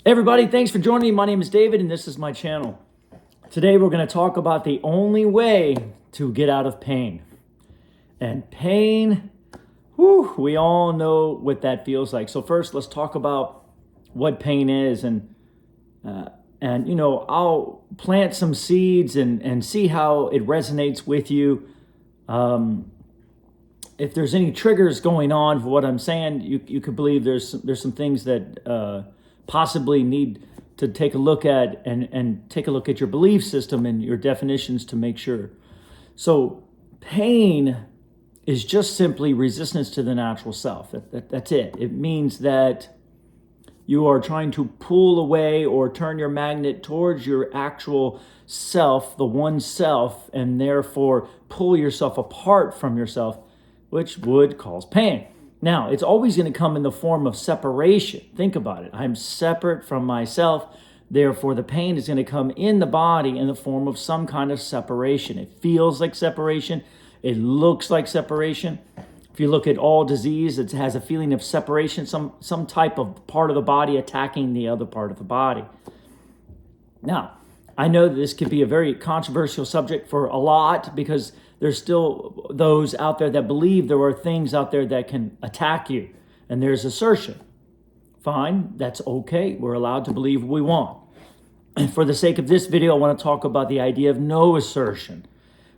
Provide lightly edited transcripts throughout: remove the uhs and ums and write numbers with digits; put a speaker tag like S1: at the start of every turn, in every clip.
S1: Everybody, thanks for joining me. My name is David and this is my channel. Today we're going to talk about the only way to get out of pain. And pain, we all know what that feels like. So first, let's talk about what pain is, and I'll plant some seeds and see how it resonates with you. If there's any triggers going on for what I'm saying, you could believe there's some things that possibly need to take a look at and take a look at your belief system and your definitions to make sure. So pain is just simply resistance to the natural self. That's it. It means that you are trying to pull away or turn your magnet towards your actual self, the one self, and therefore pull yourself apart from yourself, which would cause pain. Now, it's always going to come in the form of separation. Think about it. I'm separate from myself. Therefore, the pain is going to come in the body in the form of some kind of separation. It feels like separation. It looks like separation. If you look at all disease, it has a feeling of separation, some type of part of the body attacking the other part of the body. Now, I know that this could be a very controversial subject for a lot because there's still those out there that believe there are things out there that can attack you. And there's assertion. Fine, that's okay. We're allowed to believe what we want. And for the sake of this video, I want to talk about the idea of no assertion,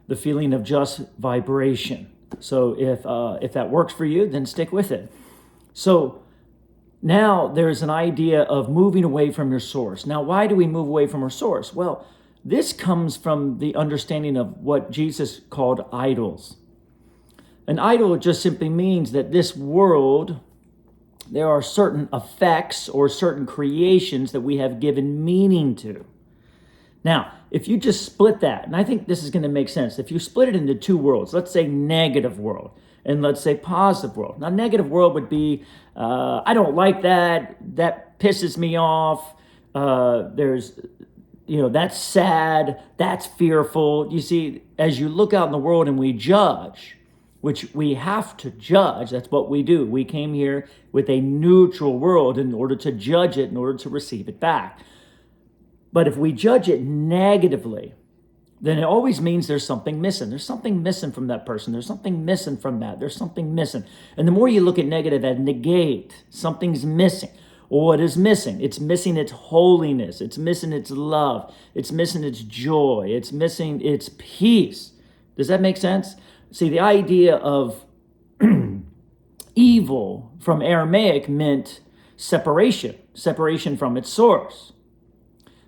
S1: the feeling of just vibration. So if that works for you, then stick with it. So now there's an idea of moving away from your source. Now, why do we move away from our source? Well, this comes from the understanding of what Jesus called idols. An idol just simply means that this world, there are certain effects or certain creations that we have given meaning to. Now, if you just split that, and I think this is going to make sense, if you split it into two worlds, let's say negative world and let's say positive world. Now, negative world would be, I don't like that, that pisses me off, that's sad, that's fearful. You see, as you look out in the world and we judge, which we have to judge, that's what we do. We came here with a neutral world in order to judge it, in order to receive it back. But if we judge it negatively, then it always means there's something missing. There's something missing from that person. There's something missing from that. There's something missing. And the more you look at negative as negate, something's missing. What is missing? It's missing its holiness. It's missing its love. It's missing its joy. It's missing its peace. Does that make sense? See, the idea of evil from Aramaic meant separation from its source.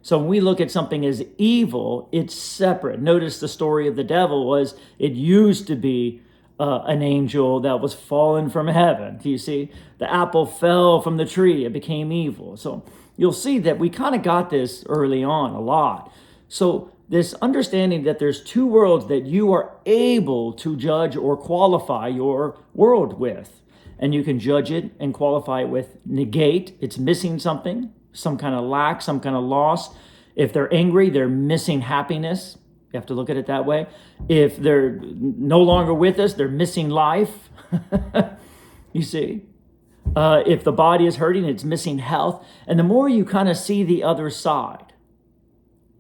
S1: So when we look at something as evil, it's separate. Notice the story of the devil was, it used to be an angel that was fallen from heaven. Do you see? The apple fell from the tree. It became evil. So you'll see that we kind of got this early on a lot. So this understanding that there's two worlds that you are able to judge or qualify your world with. And you can judge it and qualify it with negate. It's missing something, some kind of lack, some kind of loss. If they're angry, they're missing happiness. You have to look at it that way. If they're no longer with us, they're missing life. You see? If the body is hurting, it's missing health. And the more you kind of see the other side,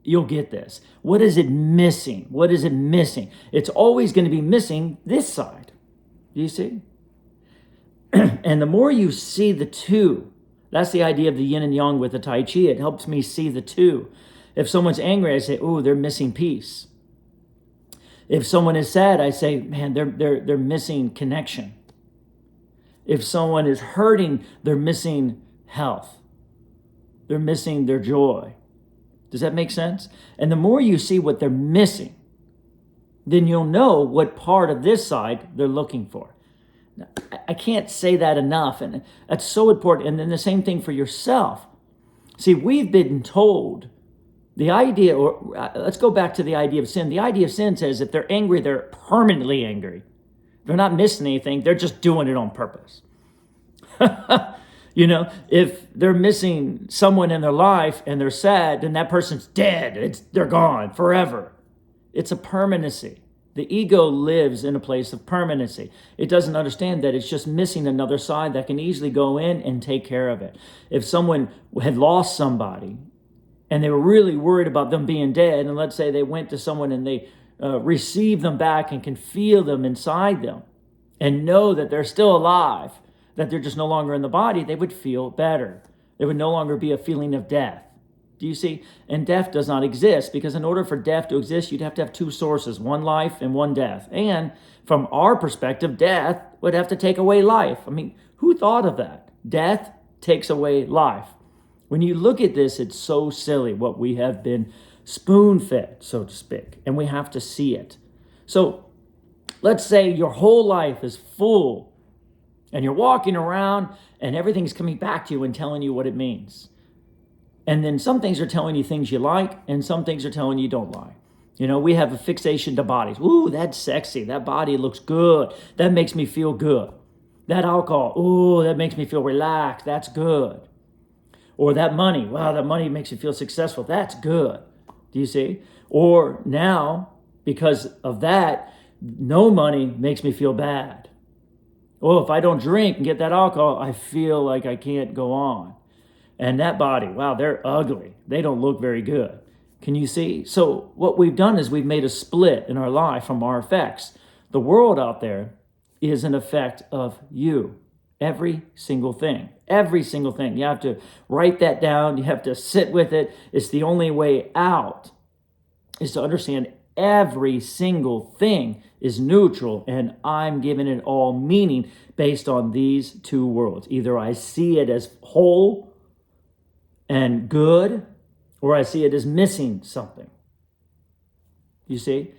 S1: you'll get this. What is it missing? What is it missing? It's always going to be missing this side. Do you see? And the more you see the two, that's the idea of the yin and yang with the Tai Chi. It helps me see the two. If someone's angry, I say, "Ooh, they're missing peace." If someone is sad, I say, "Man, they're missing connection." If someone is hurting, they're missing health. They're missing their joy. Does that make sense? And the more you see what they're missing, then you'll know what part of this side they're looking for. Now, I can't say that enough, and that's so important. And then the same thing for yourself. See, we've been told the idea, or let's go back to the idea of sin. The idea of sin says if they're angry, they're permanently angry. They're not missing anything. They're just doing it on purpose. If they're missing someone in their life and they're sad, then that person's dead. They're gone forever. It's a permanency. The ego lives in a place of permanency. It doesn't understand that it's just missing another side that can easily go in and take care of it. If someone had lost somebody and they were really worried about them being dead, and let's say they went to someone and they receive them back and can feel them inside them and know that they're still alive, that they're just no longer in the body, they would feel better. There would no longer be a feeling of death. Do you see? And death does not exist, because in order for death to exist, you'd have to have two sources, one life and one death. And from our perspective, death would have to take away life. I mean, who thought of that? Death takes away life. When you look at this, it's so silly what we have been spoon-fed, so to speak, and we have to see it. So let's say your whole life is full and you're walking around and everything's coming back to you and telling you what it means. And then some things are telling you things you like, and some things are telling you don't like. You know, we have a fixation to bodies. Ooh, that's sexy. That body looks good. That makes me feel good. That alcohol, ooh, that makes me feel relaxed. That's good. Or that money, wow, that money makes you feel successful. That's good. Do you see? Or now, because of that, no money makes me feel bad. Oh, if I don't drink and get that alcohol, I feel like I can't go on. And that body, wow, they're ugly. They don't look very good. Can you see? So what we've done is we've made a split in our life from our effects. The world out there is an effect of you. Every single thing. Every single thing. You have to write that down. You have to sit with it. It's the only way out is to understand every single thing is neutral, and I'm giving it all meaning based on these two worlds. Either I see it as whole and good, or I see it as missing something. You see?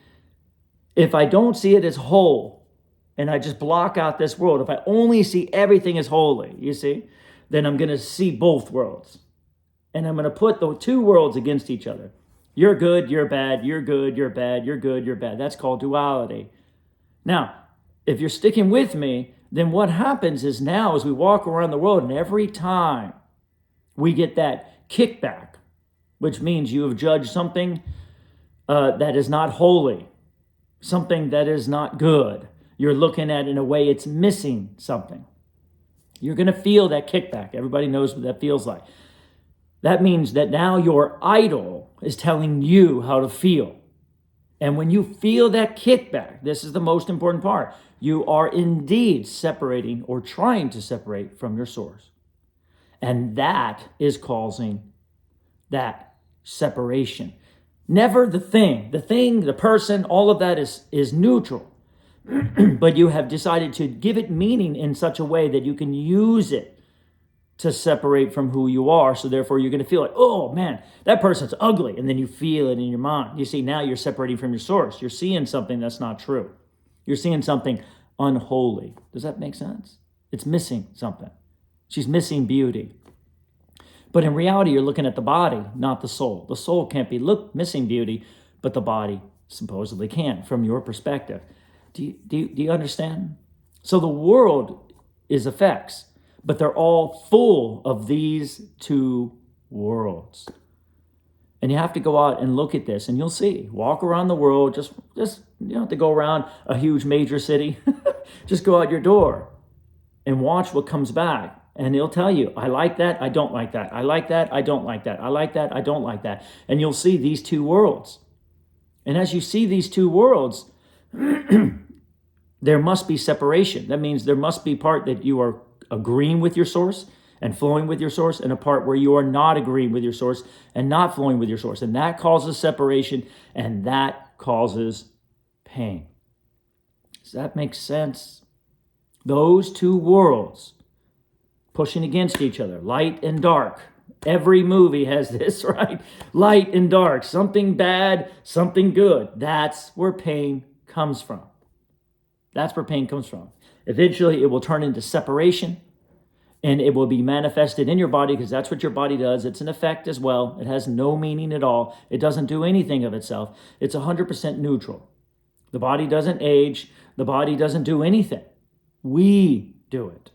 S1: If I don't see it as whole, and I just block out this world, if I only see everything as holy, you see, then I'm going to see both worlds. And I'm going to put the two worlds against each other. You're good, you're bad, you're good, you're bad, you're good, you're bad. That's called duality. Now, if you're sticking with me, then what happens is now as we walk around the world, and every time we get that kickback, which means you have judged something that is not holy, something that is not good. You're looking at it in a way it's missing something. You're going to feel that kickback. Everybody knows what that feels like. That means that now your idol is telling you how to feel. And when you feel that kickback, this is the most important part. You are indeed separating or trying to separate from your source. And that is causing that separation. Never the thing, the person, all of that is neutral. But you have decided to give it meaning in such a way that you can use it to separate from who you are. So therefore you're going to feel like, oh man, that person's ugly. And then you feel it in your mind. You see, now you're separating from your source. You're seeing something that's not true. You're seeing something unholy. Does that make sense? It's missing something. She's missing beauty. But in reality, you're looking at the body, not the soul. The soul can't be missing beauty, but the body supposedly can from your perspective. Do you understand? So the world is effects, but they're all full of these two worlds. And you have to go out and look at this, and you'll see. Walk around the world. Just you don't have to go around a huge major city. Just go out your door and watch what comes back. And he'll tell you, I like that, I don't like that. I like that, I don't like that. I like that, I don't like that. And you'll see these two worlds. And as you see these two worlds, there must be separation. That means there must be part that you are agreeing with your source and flowing with your source, and a part where you are not agreeing with your source and not flowing with your source. And that causes separation, and that causes pain. Does that make sense? Those two worlds pushing against each other, light and dark. Every movie has this, right? Light and dark, something bad, something good. That's where pain comes from. That's where pain comes from. Eventually, it will turn into separation, and it will be manifested in your body, because that's what your body does. It's an effect as well. It has no meaning at all. It doesn't do anything of itself. It's 100% neutral. The body doesn't age. The body doesn't do anything. We do it.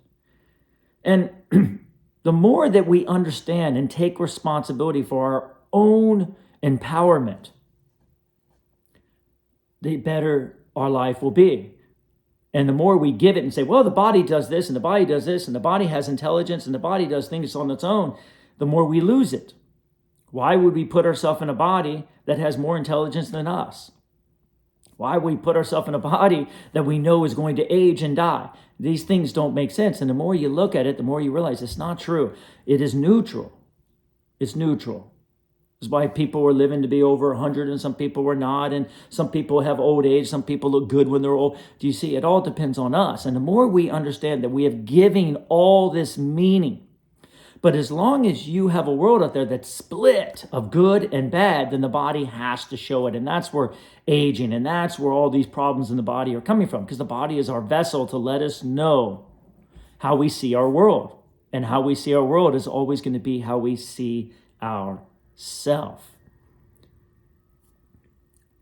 S1: And the more that we understand and take responsibility for our own empowerment, the better our life will be. And the more we give it and say, well, the body does this and the body does this and the body has intelligence and the body does things on its own, the more we lose it. Why would we put ourselves in a body that has more intelligence than us? Why would we put ourselves in a body that we know is going to age and die? These things don't make sense. And the more you look at it, the more you realize it's not true. It is neutral. It's neutral. That's why people were living to be over 100 and some people were not. And some people have old age. Some people look good when they're old. Do you see? It all depends on us. And the more we understand that we have given all this meaning, but as long as you have a world out there that's split of good and bad, then the body has to show it. And that's where aging and that's where all these problems in the body are coming from, because the body is our vessel to let us know how we see our world. And how we see our world is always going to be how we see ourself.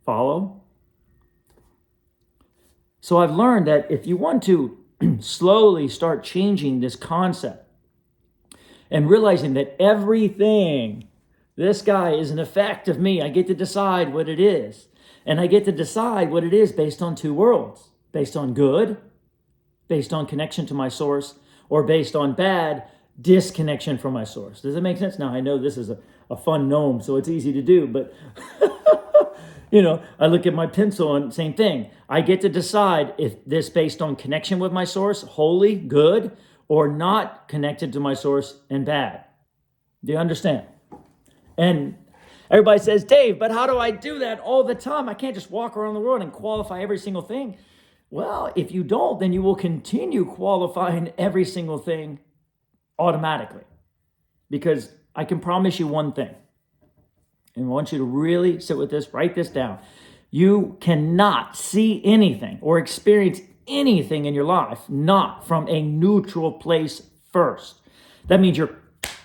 S1: Follow? So I've learned that if you want to slowly start changing this concept and realizing that everything, this guy is an effect of me, I get to decide what it is. And I get to decide what it is based on two worlds, based on good, based on connection to my source, or based on bad, disconnection from my source. Does it make sense? Now, I know this is a fun gnome, so it's easy to do, but I look at my pencil and same thing. I get to decide if this based on connection with my source, holy, good, or not connected to my source and bad. Do you understand? And everybody says, Dave, but how do I do that all the time? I can't just walk around the world and qualify every single thing. Well, if you don't, then you will continue qualifying every single thing automatically. Because I can promise you one thing, and I want you to really sit with this, write this down. You cannot see anything or experience anything in your life not from a neutral place first. That means you're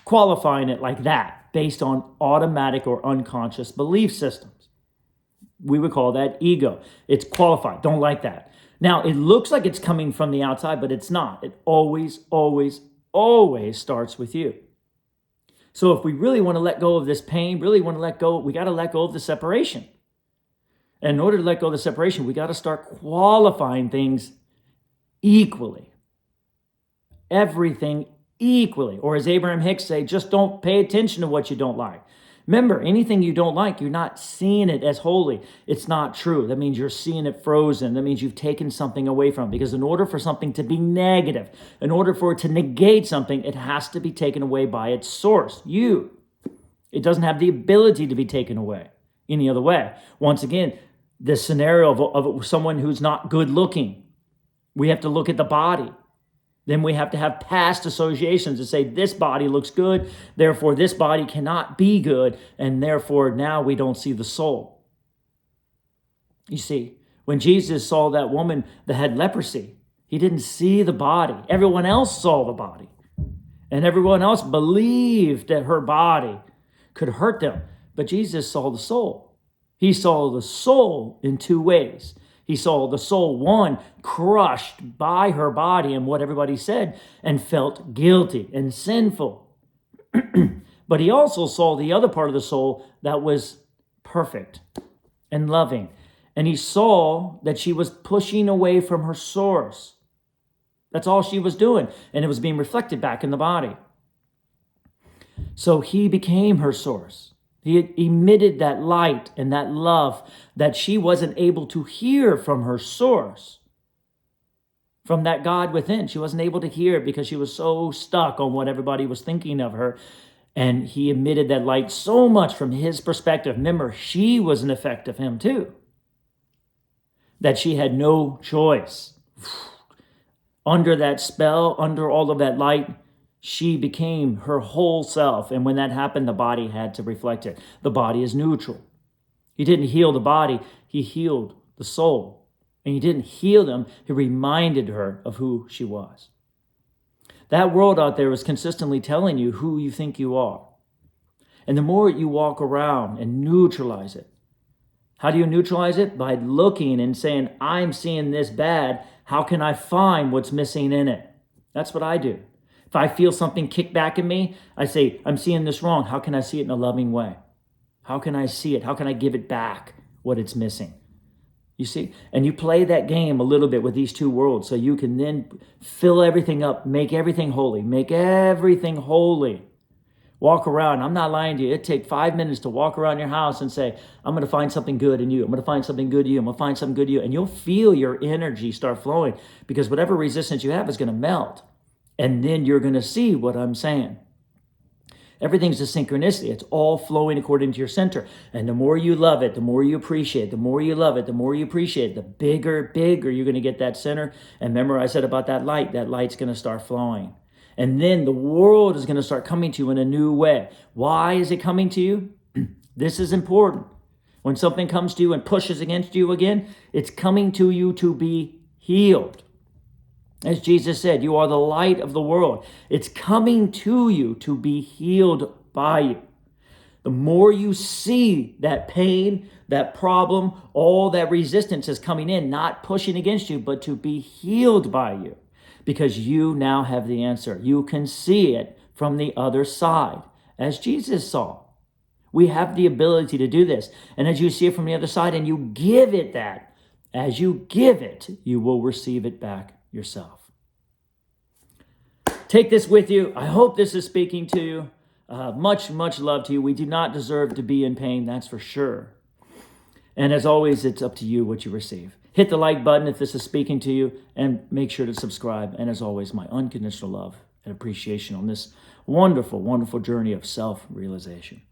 S1: qualifying it like that based on automatic or unconscious belief systems. We would call that ego. It's qualified. Don't like that. Now, it looks like it's coming from the outside, but it's not. It always, always, always starts with you. So if we really want to let go of this pain, really want to let go, we got to let go of the separation. And in order to let go of the separation, we got to start qualifying things equally. Everything equally. Or as Abraham Hicks say, just don't pay attention to what you don't like. Remember, anything you don't like, you're not seeing it as holy. It's not true. That means you're seeing it frozen. That means you've taken something away from it. Because in order for something to be negative, in order for it to negate something, it has to be taken away by its source, you. It doesn't have the ability to be taken away any other way. Once again, this scenario of someone who's not good looking, we have to look at the body. Then we have to have past associations to say this body looks good, therefore this body cannot be good, and therefore now we don't see the soul. You see, when Jesus saw that woman that had leprosy, he didn't see the body. Everyone else saw the body. And everyone else believed that her body could hurt them. But Jesus saw the soul. He saw the soul in two ways. He saw the soul, one, crushed by her body and what everybody said, and felt guilty and sinful. But he also saw the other part of the soul that was perfect and loving. And he saw that she was pushing away from her source. That's all she was doing. And it was being reflected back in the body. So he became her source. He emitted that light and that love that she wasn't able to hear from her source, from that God within. She wasn't able to hear it because she was so stuck on what everybody was thinking of her. And he emitted that light so much from his perspective. Remember, she was an effect of him too, that she had no choice. Under that spell, under all of that light, she became her whole self. And when that happened, the body had to reflect it. The body is neutral. He didn't heal the body. He healed the soul. And he didn't heal them. He reminded her of who she was. That world out there is consistently telling you who you think you are. And the more you walk around and neutralize it. How do you neutralize it? By looking and saying, I'm seeing this bad. How can I find what's missing in it? That's what I do. If I feel something kick back at me, I say, I'm seeing this wrong. How can I see it in a loving way? How can I see it? How can I give it back what it's missing? You see? And you play that game a little bit with these two worlds so you can then fill everything up, make everything holy, make everything holy. Walk around. I'm not lying to you. It takes 5 minutes to walk around your house and say, I'm going to find something good in you. I'm going to find something good in you. I'm going to find something good in you. And you'll feel your energy start flowing because whatever resistance you have is going to melt. And then you're going to see what I'm saying. Everything's a synchronicity. It's all flowing according to your center. And the more you love it, the more you appreciate it, the more you love it, the more you appreciate it, the bigger you're going to get that center. And remember I said about that light's going to start flowing. And then the world is going to start coming to you in a new way. Why is it coming to you? This is important. When something comes to you and pushes against you again, it's coming to you to be healed. As Jesus said, you are the light of the world. It's coming to you to be healed by you. The more you see that pain, that problem, all that resistance is coming in, not pushing against you, but to be healed by you. Because you now have the answer. You can see it from the other side, as Jesus saw. We have the ability to do this. And as you see it from the other side and you give it that, as you give it, you will receive it back yourself. Take this with you. I hope this is speaking to you. Much love to you. We do not deserve to be in pain, that's for sure. And as always, it's up to you what you receive. Hit the like button if this is speaking to you, and make sure to subscribe. And as always, my unconditional love and appreciation on this wonderful, wonderful journey of self-realization.